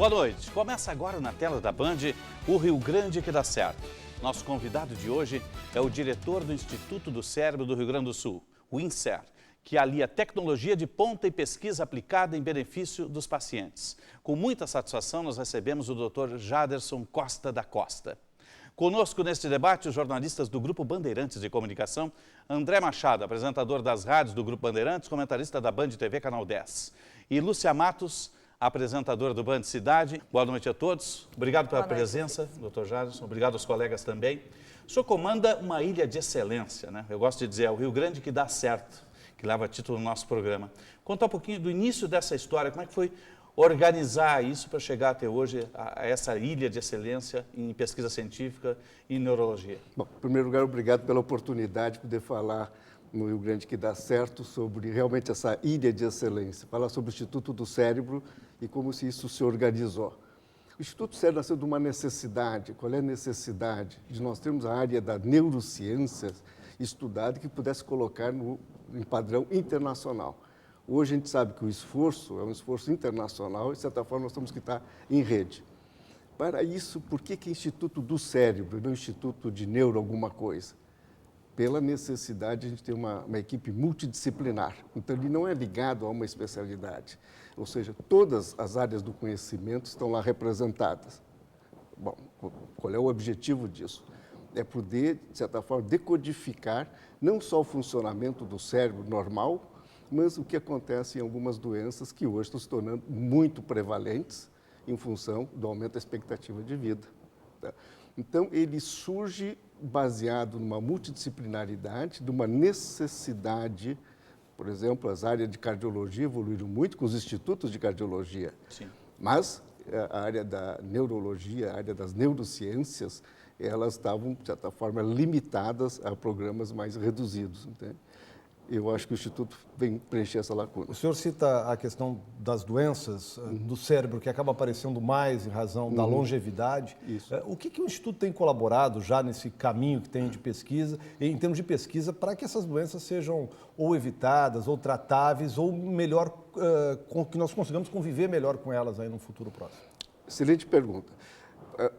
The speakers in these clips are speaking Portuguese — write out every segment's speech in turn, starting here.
Boa noite. Começa agora na tela da Band o Rio Grande que dá certo. Nosso convidado de hoje é o diretor do Instituto do Cérebro do Rio Grande do Sul, o INCER, que alia tecnologia de ponta e pesquisa aplicada em benefício dos pacientes. Com muita satisfação, nós recebemos o Dr. Jaderson Costa da Costa. Conosco neste debate, os jornalistas do Grupo Bandeirantes de Comunicação, André Machado, apresentador das rádios do Grupo Bandeirantes, comentarista da Band TV Canal 10, e Lúcia Matos, apresentadora do Band Cidade. Boa noite a todos. Obrigado pela presença, Dr. Jaderson. Obrigado aos colegas também. O senhor comanda uma ilha de excelência, né? Eu gosto de dizer, é o Rio Grande que dá certo, que leva título no nosso programa. Contar um pouquinho do início dessa história, como é que foi organizar isso para chegar até hoje a essa ilha de excelência em pesquisa científica e neurologia? Bom, em primeiro lugar, obrigado pela oportunidade de poder falar no Rio Grande que dá certo sobre realmente essa ilha de excelência, falar sobre o Instituto do Cérebro e como se isso se organizou. O Instituto do Cérebro nasceu de uma necessidade. Qual é a necessidade? De nós termos a área da neurociências estudada que pudesse colocar em padrão internacional. Hoje a gente sabe que o esforço é um esforço internacional e, de certa forma, nós temos que estar em rede. Para isso, por que é Instituto do Cérebro e não Instituto de Neuro alguma coisa? Pela necessidade de a gente ter uma equipe multidisciplinar. Então, ele não é ligado a uma especialidade. Ou seja, todas as áreas do conhecimento estão lá representadas. Bom, qual é o objetivo disso? É poder, de certa forma, decodificar não só o funcionamento do cérebro normal, mas o que acontece em algumas doenças que hoje estão se tornando muito prevalentes em função do aumento da expectativa de vida. Tá? Então, ele surge baseado numa multidisciplinaridade, de uma necessidade. Por exemplo, as áreas de cardiologia evoluíram muito com os institutos de cardiologia. Sim. Mas a área da neurologia, a área das neurociências, elas estavam, de certa forma, limitadas a programas mais reduzidos. Entende? Eu acho que o Instituto vem preencher essa lacuna. O senhor cita a questão das doenças do cérebro, que acaba aparecendo mais em razão da longevidade. Isso. O que o Instituto tem colaborado já nesse caminho que tem de pesquisa, em termos de pesquisa, para que essas doenças sejam ou evitadas, ou tratáveis, ou melhor, que nós consigamos conviver melhor com elas aí no futuro próximo? Excelente pergunta.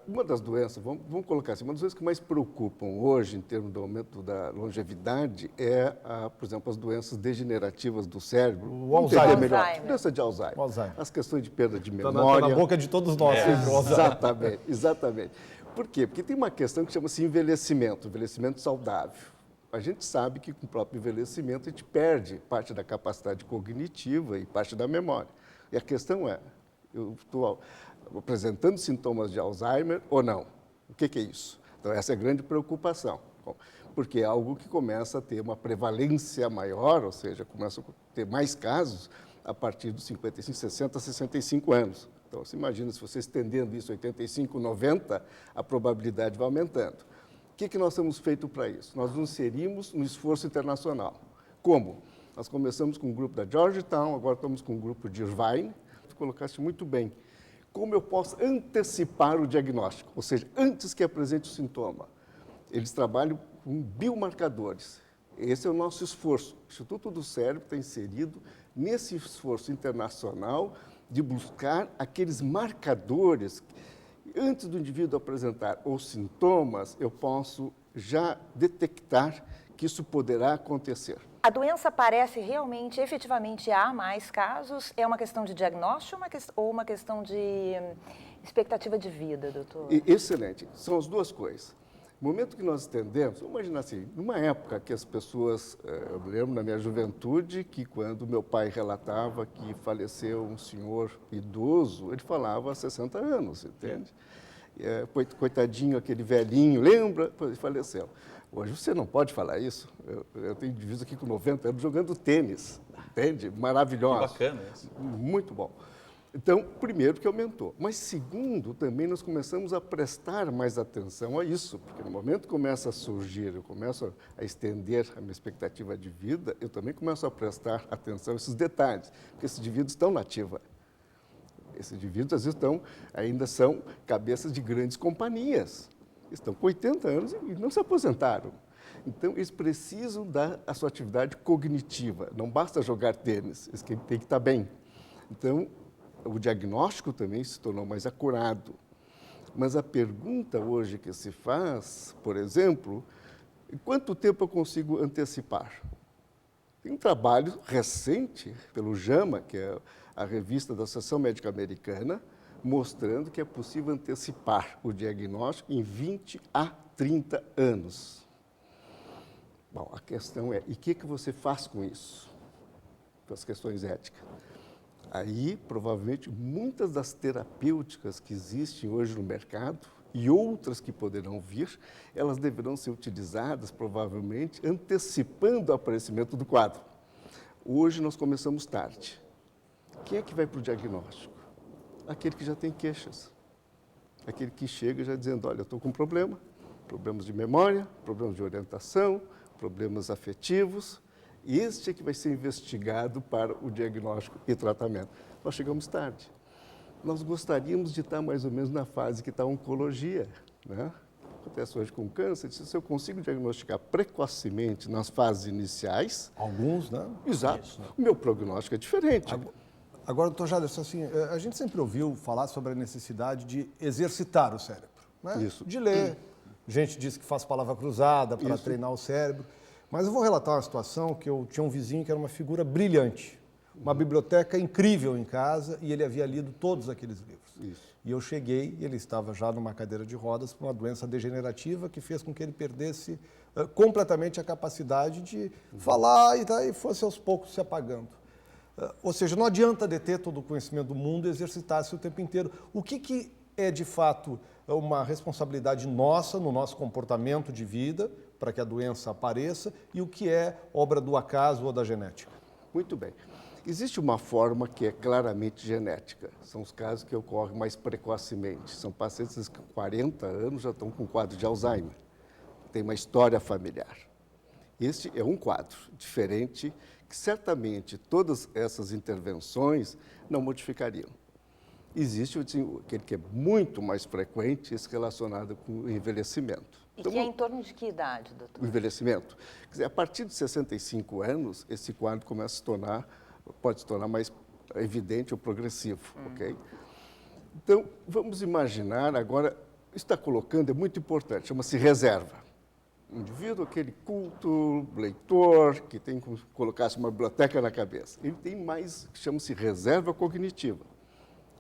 Uma das doenças, vamos colocar assim, uma das doenças que mais preocupam hoje, em termos do aumento da longevidade, é, por exemplo, as doenças degenerativas do cérebro. O Alzheimer. Doença de Alzheimer. As questões de perda de memória. Está na boca de todos nós. Exatamente, exatamente. Por quê? Porque tem uma questão que chama-se envelhecimento saudável. A gente sabe que com o próprio envelhecimento a gente perde parte da capacidade cognitiva e parte da memória. E a questão é, eu estou apresentando sintomas de Alzheimer ou não? O que é isso? Então, essa é a grande preocupação, porque é algo que começa a ter uma prevalência maior, ou seja, começa a ter mais casos a partir dos 55, 60, 65 anos. Então, você imagina, se você estendendo isso a 85, 90, a probabilidade vai aumentando. O que nós temos feito para isso? Nós nos inserimos no esforço internacional. Como? Nós começamos com um grupo da Georgetown, agora estamos com um grupo de Irvine. Você colocaste muito bem. Como eu posso antecipar o diagnóstico, ou seja, antes que apresente o sintoma? Eles trabalham com biomarcadores. Esse é o nosso esforço. O Instituto do Cérebro está inserido nesse esforço internacional de buscar aqueles marcadores. Antes do indivíduo apresentar os sintomas, eu posso já detectar que isso poderá acontecer. A doença aparece realmente, efetivamente, há mais casos? É uma questão de diagnóstico ou uma questão de expectativa de vida, doutor? Excelente. São as duas coisas. No momento que nós estendemos, vamos imaginar assim, numa época que as pessoas, eu me lembro na minha juventude, que quando meu pai relatava que faleceu um senhor idoso, ele falava há 60 anos, entende? Coitadinho, aquele velhinho, lembra? Ele faleceu. Hoje você não pode falar isso. Eu tenho indivíduos aqui com 90 anos jogando tênis, entende? Maravilhoso. Que bacana isso. Muito bom. Então, primeiro que aumentou. Mas segundo, também nós começamos a prestar mais atenção a isso, porque no momento que começa a surgir, eu começo a estender a minha expectativa de vida, eu também começo a prestar atenção a esses detalhes, porque esses indivíduos estão na ativa. Esses indivíduos, às vezes, ainda são cabeças de grandes companhias. Estão com 80 anos e não se aposentaram. Então, eles precisam da sua atividade cognitiva. Não basta jogar tênis, eles têm que estar bem. Então, o diagnóstico também se tornou mais acurado. Mas a pergunta hoje que se faz, por exemplo, em quanto tempo eu consigo antecipar? Tem um trabalho recente pelo JAMA, que é a revista da Associação Médica Americana, mostrando que é possível antecipar o diagnóstico em 20 a 30 anos. Bom, a questão é, e o que você faz com isso? Com as questões éticas. Aí, provavelmente, muitas das terapêuticas que existem hoje no mercado e outras que poderão vir, elas deverão ser utilizadas, provavelmente, antecipando o aparecimento do quadro. Hoje nós começamos tarde. Quem é que vai para o diagnóstico? Aquele que já tem queixas. Aquele que chega já dizendo, olha, eu estou com problema, problemas de memória, problemas de orientação, problemas afetivos. Este é que vai ser investigado para o diagnóstico e tratamento. Nós chegamos tarde. Nós gostaríamos de estar mais ou menos na fase que está a oncologia, né? Acontece hoje com câncer, se eu consigo diagnosticar precocemente nas fases iniciais... Alguns, né? Exato. Isso, né? O meu prognóstico é diferente. Agora, doutor Jaderson, assim, a gente sempre ouviu falar sobre a necessidade de exercitar o cérebro, né? Isso. De ler. Gente diz que faz palavra cruzada para treinar o cérebro. Mas eu vou relatar uma situação que eu tinha um vizinho que era uma figura brilhante, uma biblioteca incrível em casa, e ele havia lido todos aqueles livros. Isso. E eu cheguei e ele estava já numa cadeira de rodas por uma doença degenerativa que fez com que ele perdesse completamente a capacidade de falar e fosse aos poucos se apagando. Ou seja, não adianta deter todo o conhecimento do mundo e exercitar-se o tempo inteiro. O que é, de fato, uma responsabilidade nossa no nosso comportamento de vida para que a doença apareça e o que é obra do acaso ou da genética? Muito bem. Existe uma forma que é claramente genética. São os casos que ocorrem mais precocemente. São pacientes que com 40 anos já estão com quadro de Alzheimer. Tem uma história familiar. Este é um quadro diferente que certamente todas essas intervenções não modificariam. Existe aquele que é muito mais frequente, esse relacionado com o envelhecimento. E que é em torno de que idade, doutor? O envelhecimento. Quer dizer, a partir de 65 anos, esse quadro começa a pode se tornar mais evidente ou progressivo, ok? Então, vamos imaginar agora, está colocando, é muito importante, chama-se reserva. O indivíduo, aquele culto, leitor, que tem que colocar uma biblioteca na cabeça. Ele tem mais, que chama-se reserva cognitiva.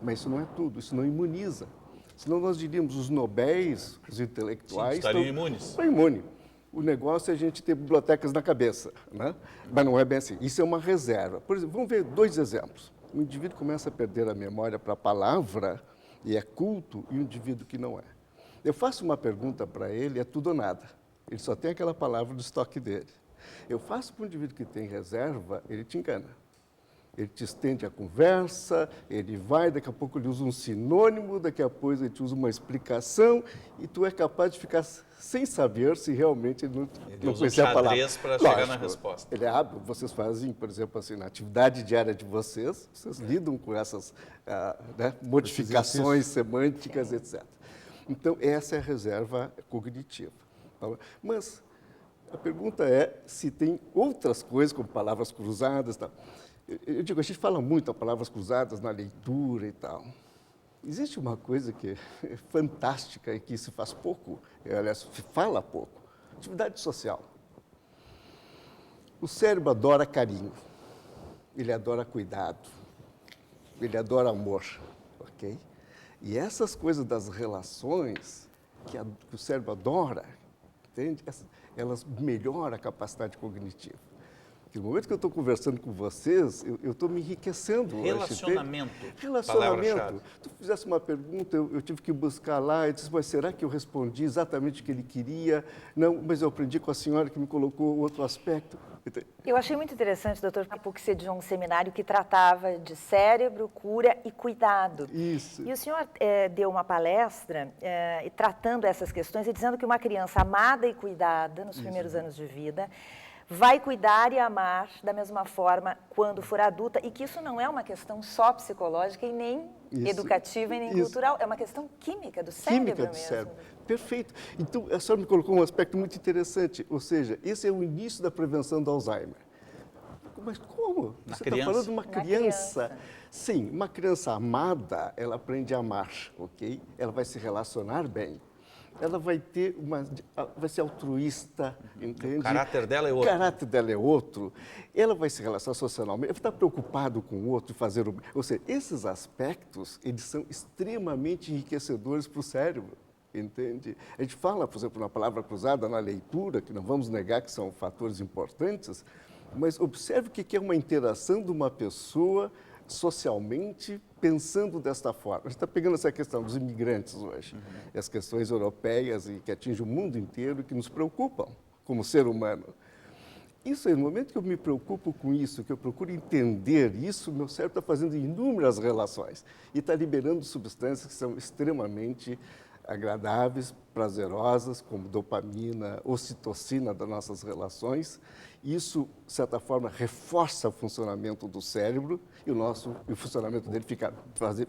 Mas isso não é tudo, isso não imuniza. Senão nós diríamos, os nobéis, os intelectuais... Estariam imunes. Estão imunes. O negócio é a gente ter bibliotecas na cabeça, né? Mas não é bem assim. Isso é uma reserva. Por exemplo, vamos ver 2 exemplos. O indivíduo começa a perder a memória para a palavra e é culto, e o indivíduo que não é. Eu faço uma pergunta para ele, é tudo ou nada. Ele só tem aquela palavra do estoque dele. Eu faço para um indivíduo que tem reserva, ele te engana. Ele te estende a conversa, ele vai, daqui a pouco ele usa um sinônimo, daqui a pouco ele te usa uma explicação, e tu é capaz de ficar sem saber se realmente ele não conhecia a palavra. Ele usa um xadrez para chegar na resposta. Ele abre, vocês fazem, por exemplo, assim, na atividade diária de vocês lidam com essas modificações semânticas, etc. Então, essa é a reserva cognitiva. Mas a pergunta é se tem outras coisas, como palavras cruzadas e tal. Eu digo, a gente fala muito a palavras cruzadas na leitura e tal. Existe uma coisa que é fantástica e que se faz pouco, aliás, se fala pouco. Atividade social. O cérebro adora carinho, ele adora cuidado, ele adora amor, ok? E essas coisas das relações que o cérebro adora, entende? Elas melhoram a capacidade cognitiva. Porque no momento que eu estou conversando com vocês, eu estou me enriquecendo. Relacionamento. Relacionamento. Tu fizesse uma pergunta, eu tive que buscar lá, eu disse, mas será que eu respondi exatamente o que ele queria? Não, mas eu aprendi com a senhora que me colocou outro aspecto. Eu achei muito interessante, doutor, porque você de um seminário que tratava de cérebro, cura e cuidado. Isso. E o senhor deu uma palestra tratando essas questões e dizendo que uma criança amada e cuidada nos primeiros anos de vida vai cuidar e amar da mesma forma quando for adulta, e que isso não é uma questão só psicológica e nem educativa e nem cultural, é uma questão química do cérebro mesmo. Química do cérebro. Perfeito. Então, a senhora me colocou um aspecto muito interessante, ou seja, esse é o início da prevenção do Alzheimer. mas como? Na Você está criança. falando de uma Na criança. criança. Sim, uma criança amada, ela aprende a amar, ok? Ela vai se relacionar bem. Ela vai vai ser altruísta, entende? O caráter dela é O outro. caráter dela é outro. Ela vai se relacionar socialmente, ela vai estar preocupado com o outro, fazer o bem. Ou seja, esses aspectos, eles são extremamente enriquecedores para o cérebro, entende? A gente fala, por exemplo, na palavra cruzada, na leitura, que não vamos negar que são fatores importantes, mas observe o que é uma interação de uma pessoa socialmente pensando desta forma. A gente está pegando essa questão dos imigrantes hoje, e as questões europeias e que atingem o mundo inteiro e que nos preocupam como ser humano. Isso aí, no momento que eu me preocupo com isso, que eu procuro entender isso, meu cérebro está fazendo inúmeras relações e está liberando substâncias que são extremamente agradáveis, prazerosas, como dopamina, ocitocina das nossas relações. Isso, de certa forma, reforça o funcionamento do cérebro e o funcionamento dele fica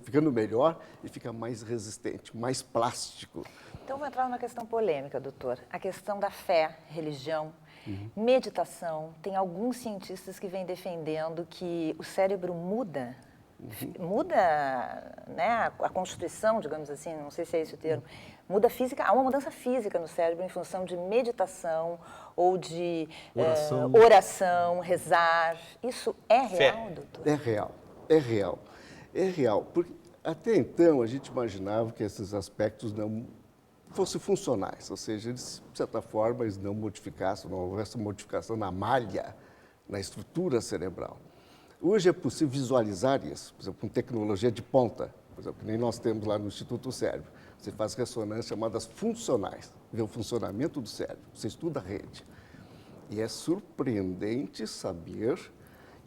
ficando melhor e fica mais resistente, mais plástico. Então, vou entrar numa questão polêmica, doutor. A questão da fé, religião, meditação. Tem alguns cientistas que vêm defendendo que o cérebro muda, né, a constituição, digamos assim, não sei se é esse o termo, muda física, há uma mudança física no cérebro em função de meditação ou de oração, rezar. Isso é real, doutor? É real, é real, é real. Porque até então a gente imaginava que esses aspectos não fossem funcionais, ou seja, eles, de certa forma, eles não modificassem, não houvesse modificação na malha, na estrutura cerebral. Hoje é possível visualizar isso, por exemplo, com tecnologia de ponta, por exemplo, que nem nós temos lá no Instituto Cérebro. Você faz ressonâncias chamadas funcionais, vê o funcionamento do cérebro, você estuda a rede. E é surpreendente saber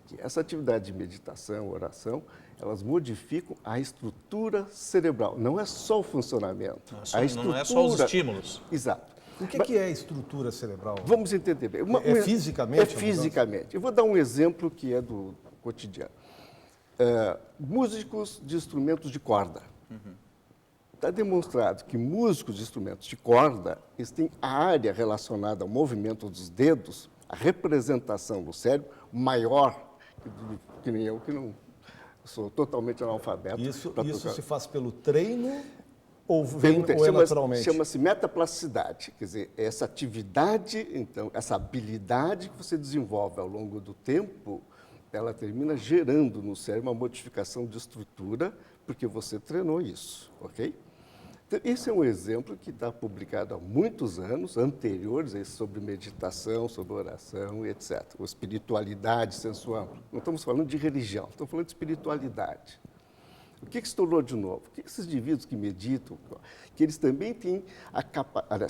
que essa atividade de meditação, oração, elas modificam a estrutura cerebral. Não é só o funcionamento. Não é só os estímulos. Exato. O que é estrutura cerebral? Vamos entender bem. É fisicamente? É fisicamente. Eu vou dar um exemplo que é do cotidiano. Músicos de instrumentos de corda. Está demonstrado que músicos de instrumentos de corda, eles têm a área relacionada ao movimento dos dedos, a representação do cérebro maior que nem eu, que não sou totalmente analfabeto. Isso se faz pelo treino ou é naturalmente? Chama-se metaplasticidade, quer dizer, essa atividade, então, essa habilidade que você desenvolve ao longo do tempo, ela termina gerando no cérebro uma modificação de estrutura, porque você treinou isso, ok? Então, esse é um exemplo que está publicado há muitos anos, anteriores a esse, sobre meditação, sobre oração, etc. Ou espiritualidade, senso amplo. Não estamos falando de religião, estamos falando de espiritualidade. O que se tornou de novo? Que esses indivíduos que meditam, que eles também têm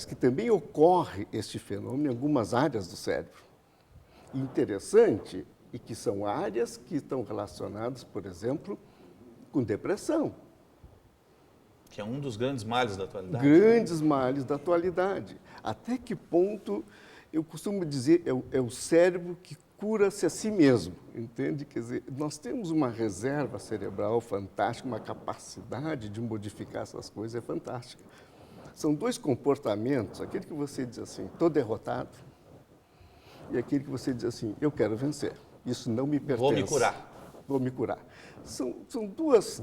que também ocorre este fenômeno em algumas áreas do cérebro. E interessante, e que são áreas que estão relacionadas, por exemplo, com depressão. Que é um dos grandes males da atualidade. Grandes males da atualidade. Até que ponto, eu costumo dizer, é o cérebro que cura-se a si mesmo, entende? Quer dizer, nós temos uma reserva cerebral fantástica, uma capacidade de modificar essas coisas é fantástica. São dois comportamentos, aquele que você diz assim, estou derrotado, e aquele que você diz assim, eu quero vencer, isso não me pertence. Vou me curar. Vou me curar. São duas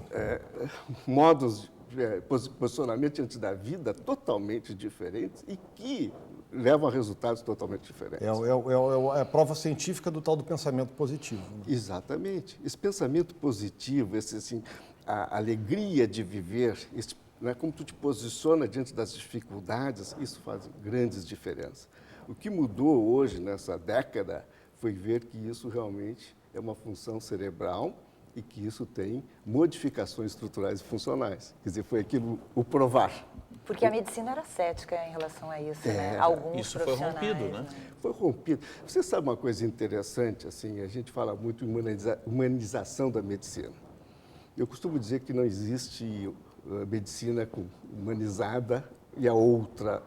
modos de posicionamento diante da vida totalmente diferentes e que levam a resultados totalmente diferentes. É a prova científica do tal do pensamento positivo. Né? Exatamente. Esse pensamento positivo, a alegria de viver, como tu te posiciona diante das dificuldades, isso faz grandes diferenças. O que mudou hoje, nessa década, foi ver que isso realmente é uma função cerebral e que isso tem modificações estruturais e funcionais. Quer dizer, foi aquilo, o provar. Porque a medicina era cética em relação a isso, né? Alguns isso foi rompido, né? Foi rompido. Você sabe uma coisa interessante, assim, a gente fala muito em humanização da medicina. Eu costumo dizer que não existe medicina humanizada e a outra.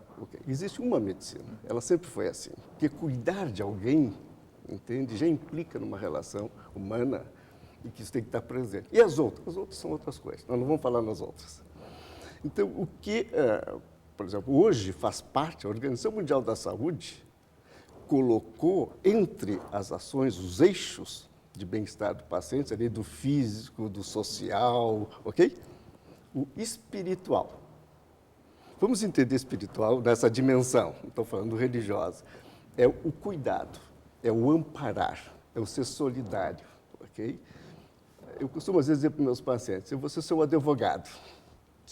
Existe uma medicina, ela sempre foi assim. Porque cuidar de alguém, entende, já implica numa relação humana e que isso tem que estar presente. E as outras? As outras são outras coisas, nós não vamos falar nas outras. Então, o que, por exemplo, hoje faz parte, a Organização Mundial da Saúde colocou entre as ações, os eixos de bem-estar do paciente, ali do físico, do social, ok? O espiritual. Vamos entender espiritual nessa dimensão, não estou falando religiosa. É o cuidado, é o amparar, é o ser solidário, ok? Eu costumo, às vezes, dizer para os meus pacientes, eu vou ser seu advogado.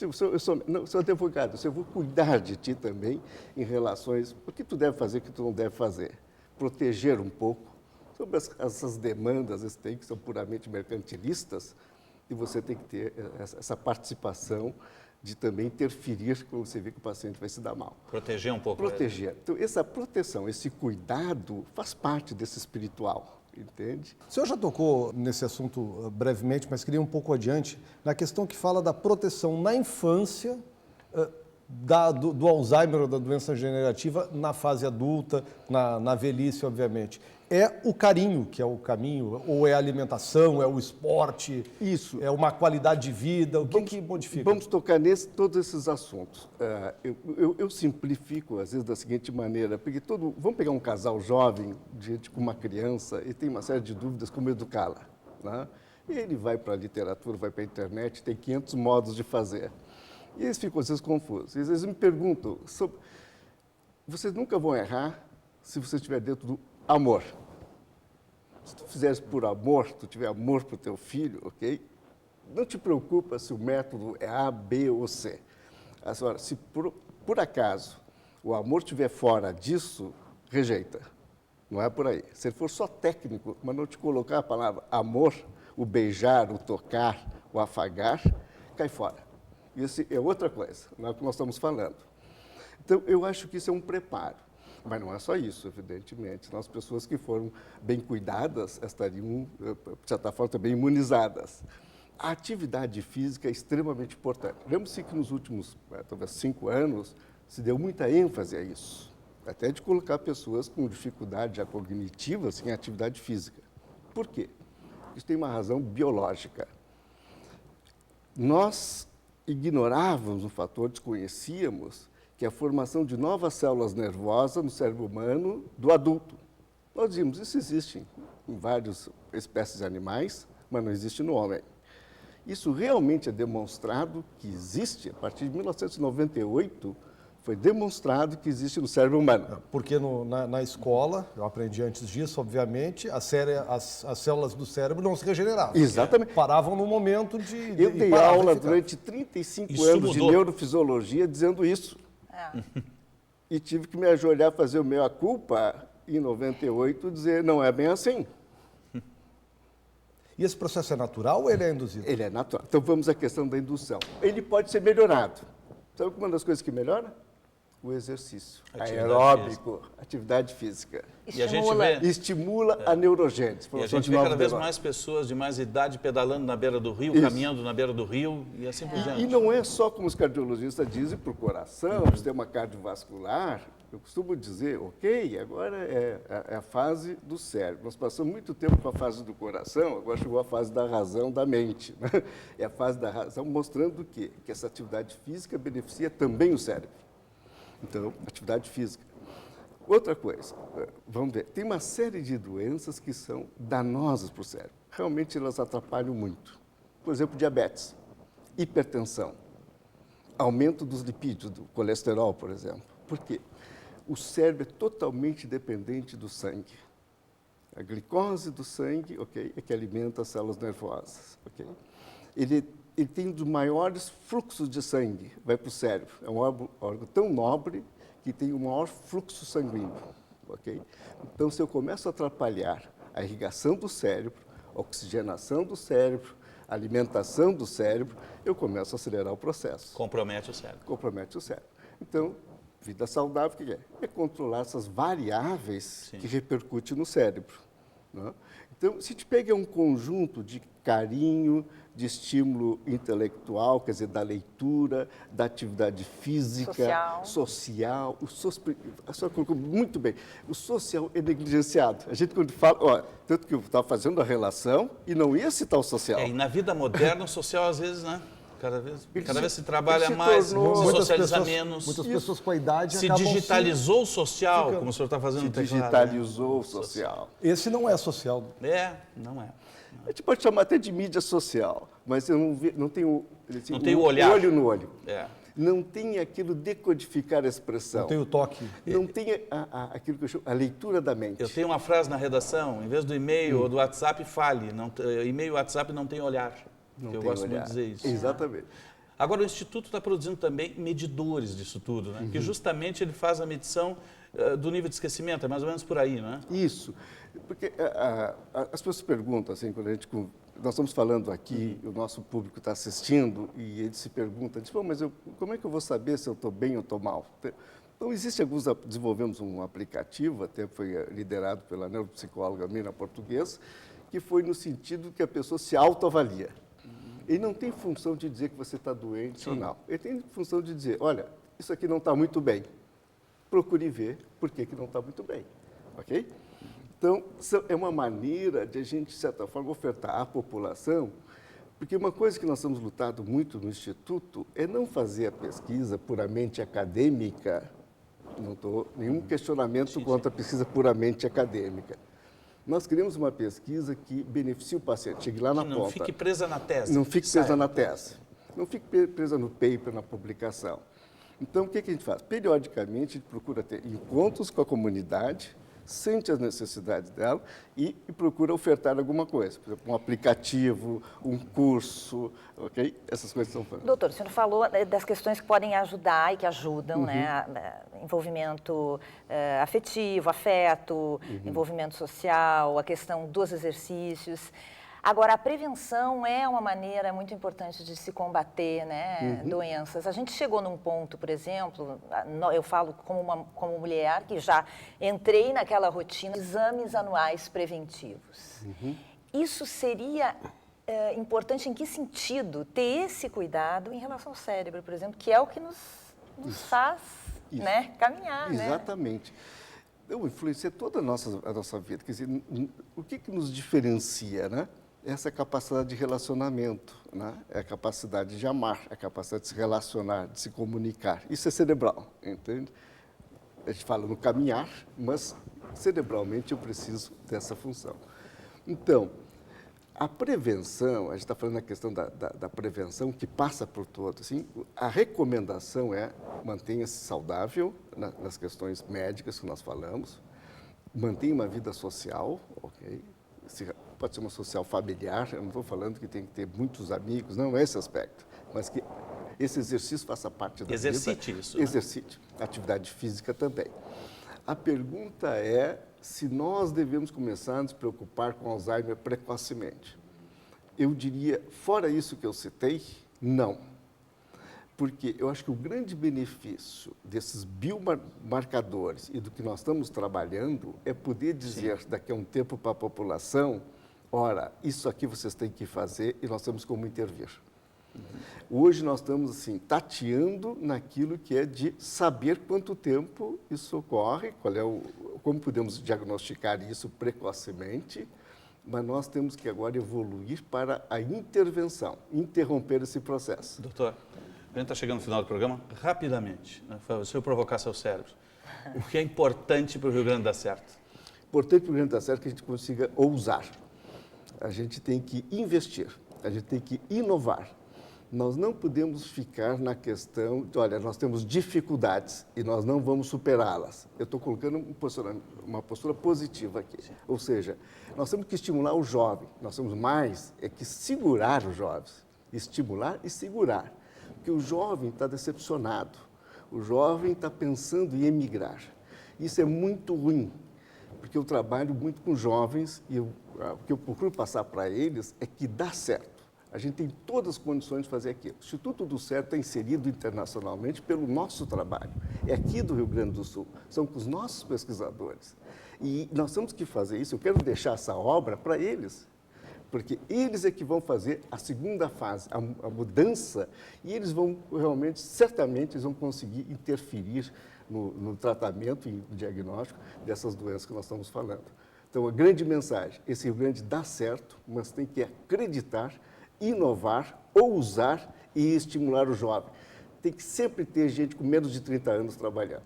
Eu sou advogado, eu vou cuidar de ti também em relações, o que tu deve fazer, o que tu não deve fazer. Proteger um pouco sobre essas demandas, que são puramente mercantilistas, e você tem que ter essa participação de também interferir quando você vê que o paciente vai se dar mal. Proteger um pouco. Proteger. Então, essa proteção, esse cuidado faz parte desse espiritual. Entende? O senhor já tocou nesse assunto brevemente, mas queria um pouco adiante, na questão que fala da proteção na infância do Alzheimer ou da doença degenerativa na fase adulta, na velhice, obviamente. É o carinho que é o caminho, ou é a alimentação, é o esporte, isso, é uma qualidade de vida, o que modifica? Vamos tocar todos esses assuntos. Eu simplifico, às vezes, da seguinte maneira, porque vamos pegar um casal jovem, diante com uma criança, e tem uma série de dúvidas como educá-la. Né? E ele vai para a literatura, vai para a internet, tem 500 modos de fazer. E eles ficam, às vezes, confusos. E, às vezes, me perguntam, vocês nunca vão errar se você estiver dentro do amor. Se tu fizeres por amor, tu tiver amor para o teu filho, ok? Não te preocupa se o método é A, B ou C. Agora, se por acaso o amor estiver fora disso, rejeita. Não é por aí. Se ele for só técnico, mas não te colocar a palavra amor, o beijar, o tocar, o afagar, cai fora. Isso é outra coisa, não é o que nós estamos falando. Então, eu acho que isso é um preparo. Mas não é só isso, evidentemente. As pessoas que foram bem cuidadas estariam, de certa forma, também imunizadas. A atividade física é extremamente importante. Lembre-se que nos últimos, talvez 5 anos, se deu muita ênfase a isso. Até de colocar pessoas com dificuldade já cognitiva em atividade física. Por quê? Isso tem uma razão biológica. Nós ignorávamos um fator, desconhecíamos, que é a formação de novas células nervosas no cérebro humano do adulto. Nós dizíamos, isso existe em várias espécies de animais, mas não existe no homem. Isso realmente é demonstrado que existe, a partir de 1998, foi demonstrado que existe no cérebro humano. Porque na escola, eu aprendi antes disso, obviamente, as células do cérebro não se regeneravam. Exatamente. Paravam no momento de... Eu dei aula durante 35 anos de neurofisiologia dizendo isso. E tive que me ajoelhar a fazer o meia-culpa em 98 e dizer, não é bem assim. E esse processo é natural ou ele é induzido? Ele é natural. Então vamos à questão da indução. Ele pode ser melhorado. Sabe uma das coisas que melhora? O exercício aeróbico, atividade física. E a gente vê... Estimula a neurogênese. E a gente vê cada vez mais pessoas de mais idade pedalando na beira do rio, caminhando na beira do rio e assim por diante. E não é só como os cardiologistas dizem para o coração, para o sistema cardiovascular. Eu costumo dizer, ok, agora é a fase do cérebro. Nós passamos muito tempo com a fase do coração, agora chegou a fase da razão, da mente. Né? É a fase da razão mostrando o quê? Que essa atividade física beneficia também o cérebro. Então, atividade física. Outra coisa, vamos ver, tem uma série de doenças que são danosas para o cérebro. Realmente elas atrapalham muito. Por exemplo, diabetes, hipertensão, aumento dos lipídios, do colesterol, por exemplo. Por quê? O cérebro é totalmente dependente do sangue. A glicose do sangue, ok, é que alimenta as células nervosas, ok? Ele tem um dos maiores fluxos de sangue, vai para o cérebro. É um órgão tão nobre que tem o maior fluxo sanguíneo, ok? Então, se eu começo a atrapalhar a irrigação do cérebro, a oxigenação do cérebro, a alimentação do cérebro, eu começo a acelerar o processo. Compromete o cérebro. Compromete o cérebro. Então, vida saudável, o que é? É controlar essas variáveis que repercutem no cérebro. Né? Então, se te pega um conjunto de carinho, de estímulo intelectual, quer dizer, da leitura, da atividade física, social. A senhora colocou muito bem. O social é negligenciado. A gente, quando fala, tanto que eu estava fazendo a relação e não ia citar o social. E na vida moderna, o social, às vezes, né? Cada Ele vez se- se trabalha ele se mais, tornou- se Muitas socializa pessoas- menos. Muitas pessoas com a idade Se acabam digitalizou o social, ficando. como o senhor está fazendo Se no teclado, digitalizou o social. Esse não é social. Não é. A gente pode chamar até de mídia social, mas eu não tenho assim, Não tem o olhar. olho no olho. É. Não tem aquilo decodificar a expressão. Não tem o toque. Não tem aquilo que eu chamo a leitura da mente. Eu tenho uma frase na redação, em vez do e-mail ou do WhatsApp, fale. E-mail e WhatsApp não tem olhar. Não eu tem gosto olhar. muito de dizer isso. Exatamente. Agora, o Instituto está produzindo também medidores disso tudo, né? Que justamente ele faz a medição do nível de esquecimento, é mais ou menos por aí, não é? Isso. Porque as pessoas perguntam, assim, quando nós estamos falando aqui, o nosso público está assistindo, e ele se pergunta, diz, mas como é que eu vou saber se eu estou bem ou estou mal? Então, desenvolvemos um aplicativo, até foi liderado pela neuropsicóloga Mina Português, que foi no sentido que a pessoa se autoavalia. Ele não tem função de dizer que você está doente ou não. Ele tem função de dizer, olha, isso aqui não está muito bem. Procure ver por que não está muito bem. Ok? Então, é uma maneira de a gente, de certa forma, ofertar à população, porque uma coisa que nós temos lutado muito no Instituto é não fazer a pesquisa puramente acadêmica, não estou nenhum questionamento contra a pesquisa puramente acadêmica. Nós queremos uma pesquisa que beneficie o paciente, chegue lá na ponta. Não fique presa na tese. Não fique presa na tese. Não fique presa no paper, na publicação. Então, o que a gente faz? Periodicamente, a gente procura ter encontros com a comunidade, sente as necessidades dela e procura ofertar alguma coisa. Por exemplo, um aplicativo, um curso, ok? Essas coisas estão falando. Doutor, o senhor falou das questões que podem ajudar e que ajudam, né? Envolvimento afetivo, afeto, envolvimento social, a questão dos exercícios. Agora, a prevenção é uma maneira muito importante de se combater, né, doenças. A gente chegou num ponto, por exemplo, eu falo como mulher, que já entrei naquela rotina, exames anuais preventivos. Isso seria importante em que sentido? Ter esse cuidado em relação ao cérebro, por exemplo, que é o que nos faz né, caminhar. Exatamente. Influencia toda a nossa vida. Quer dizer, o que nos diferencia, né? Essa capacidade de relacionamento, né? É a capacidade de amar, a capacidade de se relacionar, de se comunicar. Isso é cerebral, entende? A gente fala no caminhar, mas cerebralmente eu preciso dessa função. Então, a prevenção, a gente está falando na questão da prevenção, que passa por todo, assim, a recomendação é mantenha-se saudável nas questões médicas que nós falamos, mantenha uma vida social, ok? Pode ser uma social familiar, eu não estou falando que tem que ter muitos amigos, não é esse aspecto, mas que esse exercício faça parte da vida. Exercite isso. Né? Exercite. Atividade física também. A pergunta é se nós devemos começar a nos preocupar com Alzheimer precocemente. Eu diria, fora isso que eu citei, não. Porque eu acho que o grande benefício desses biomarcadores e do que nós estamos trabalhando é poder dizer daqui a um tempo para a população, ora, isso aqui vocês têm que fazer e nós temos como intervir. Hoje nós estamos assim, tateando naquilo que é de saber quanto tempo isso ocorre, como podemos diagnosticar isso precocemente, mas nós temos que agora evoluir para a intervenção, interromper esse processo. Doutor, a gente está chegando no final do programa, rapidamente, né? Se eu provocar seu cérebro, o que é importante para o Rio Grande dar certo? Importante para o Rio Grande dar certo que a gente consiga ousar. A gente tem que investir, a gente tem que inovar. Nós não podemos ficar na questão de, olha, nós temos dificuldades e nós não vamos superá-las. Eu estou colocando uma postura positiva aqui. Ou seja, nós temos que estimular o jovem, nós temos mais que segurar os jovens, estimular e segurar. Porque o jovem está decepcionado, o jovem está pensando em emigrar. Isso é muito ruim, porque eu trabalho muito com jovens e o que eu procuro passar para eles é que dá certo. A gente tem todas as condições de fazer aquilo. O Instituto do Certo está inserido internacionalmente pelo nosso trabalho. É aqui do Rio Grande do Sul, são com os nossos pesquisadores. E nós temos que fazer isso. Eu quero deixar essa obra para eles, porque eles é que vão fazer a segunda fase, a mudança, e eles vão realmente, certamente, eles vão conseguir interferir no tratamento e no diagnóstico dessas doenças que nós estamos falando. Então, a grande mensagem, esse Rio Grande dá certo, mas tem que acreditar, inovar, ousar e estimular o jovem. Tem que sempre ter gente com menos de 30 anos trabalhando.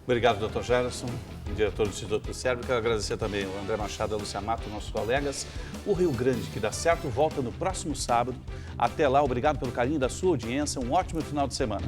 Obrigado, Dr. Gerson, diretor do Instituto do Cérebro. Quero agradecer também o André Machado e a Lúcia Mato, nossos colegas. O Rio Grande que dá certo volta no próximo sábado. Até lá, obrigado pelo carinho da sua audiência. Um ótimo final de semana.